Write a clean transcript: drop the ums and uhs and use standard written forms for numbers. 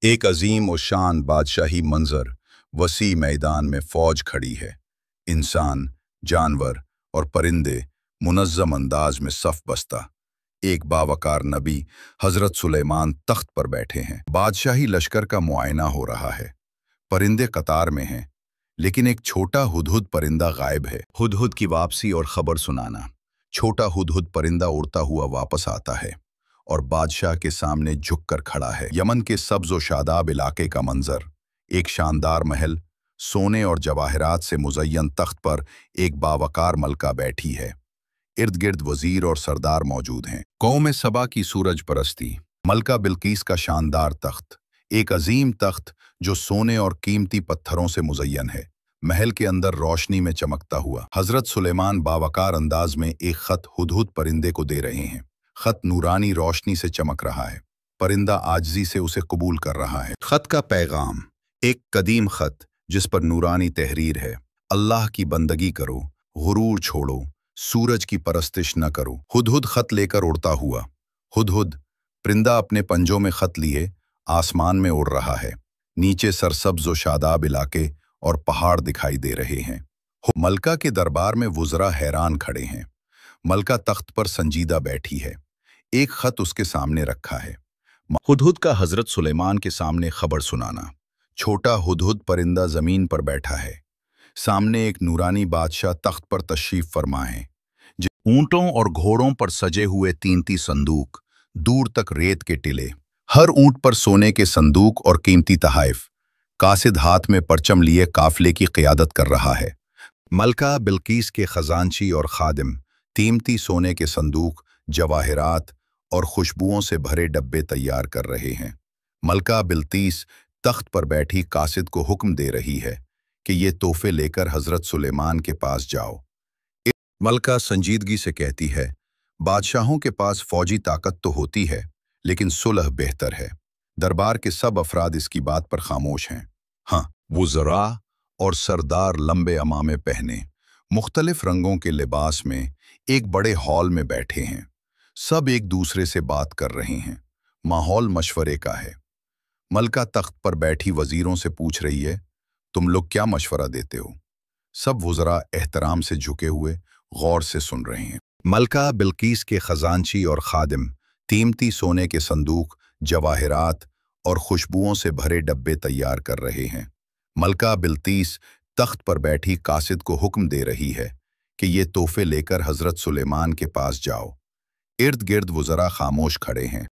ایک عظیم و شان بادشاہی منظر وسیع میدان میں فوج کھڑی ہے۔ انسان، جانور اور پرندے منظم انداز میں صف بستہ۔ ایک باوقار نبی حضرت سلیمان تخت پر بیٹھے ہیں۔ بادشاہی لشکر کا معائنہ ہو رہا ہے۔ پرندے قطار میں ہیں، لیکن ایک چھوٹا ہدہد پرندہ غائب ہے۔ ہدہد کی واپسی اور خبر سنانا۔ چھوٹا ہدہد پرندہ اڑتا ہوا واپس آتا ہے اور بادشاہ کے سامنے جھک کر کھڑا ہے۔ یمن کے سبز و شاداب علاقے کا منظر۔ ایک شاندار محل، سونے اور جواہرات سے مزین تخت پر ایک باوقار ملکہ بیٹھی ہے۔ ارد گرد وزیر اور سردار موجود ہیں۔ قوم سبا کی سورج پرستی۔ ملکہ بلقیس کا شاندار تخت، ایک عظیم تخت جو سونے اور قیمتی پتھروں سے مزین ہے، محل کے اندر روشنی میں چمکتا ہوا۔ حضرت سلیمان باوقار انداز میں ایک خط ہدہد پرندے کو دے رہے ہیں۔ خط نورانی روشنی سے چمک رہا ہے۔ پرندہ عاجزی سے اسے قبول کر رہا ہے۔ خط کا پیغام، ایک قدیم خط جس پر نورانی تحریر ہے: اللہ کی بندگی کرو، غرور چھوڑو، سورج کی پرستش نہ کرو۔ ہدہد خط لے کر اڑتا ہوا۔ ہدہد پرندہ اپنے پنجوں میں خط لیے آسمان میں اڑ رہا ہے۔ نیچے سرسبز و شاداب علاقے اور پہاڑ دکھائی دے رہے ہیں۔ ملکہ کے دربار میں وزراء حیران کھڑے ہیں۔ ملکہ تخت پر سنجیدہ بیٹھی ہے۔ ایک خط اس کے سامنے رکھا ہے۔ ہدہد کا حضرت سلیمان کے سامنے خبر سنانا۔ چھوٹا ہدہد پرندہ زمین پر بیٹھا ہے۔ سامنے ایک نورانی بادشاہ تخت پر تشریف فرما ہے۔ اونٹوں اور گھوڑوں پر سجے ہوئے قیمتی صندوق، دور تک ریت کے ٹلے، ہر اونٹ پر سونے کے صندوق اور قیمتی تحائف۔ قاصد ہاتھ میں پرچم لیے قافلے کی قیادت کر رہا ہے۔ ملکہ بلقیس کے خزانچی اور خادم قیمتی سونے کے صندوق، جواہرات اور خوشبوؤں سے بھرے ڈبے تیار کر رہے ہیں۔ ملکہ بلقیس تخت پر بیٹھی قاصد کو حکم دے رہی ہے کہ یہ تحفے لے کر حضرت سلیمان کے پاس جاؤ۔ ملکہ سنجیدگی سے کہتی ہے، بادشاہوں کے پاس فوجی طاقت تو ہوتی ہے، لیکن صلح بہتر ہے۔ دربار کے سب افراد اس کی بات پر خاموش ہیں۔ ہاں، وزراء اور سردار لمبے عمامے پہنے، مختلف رنگوں کے لباس میں ایک بڑے ہال میں بیٹھے ہیں۔ سب ایک دوسرے سے بات کر رہے ہیں۔ ماحول مشورے کا ہے۔ ملکہ تخت پر بیٹھی وزیروں سے پوچھ رہی ہے، تم لوگ کیا مشورہ دیتے ہو؟ سب وزراء احترام سے جھکے ہوئے غور سے سن رہے ہیں۔ ملکہ بلقیس کے خزانچی اور خادم قیمتی سونے کے صندوق، جواہرات اور خوشبوؤں سے بھرے ڈبے تیار کر رہے ہیں۔ ملکہ بلقیس تخت پر بیٹھی قاصد کو حکم دے رہی ہے کہ یہ تحفے لے کر حضرت سلیمان کے پاس جاؤ۔ ارد گرد وزراء خاموش کھڑے ہیں۔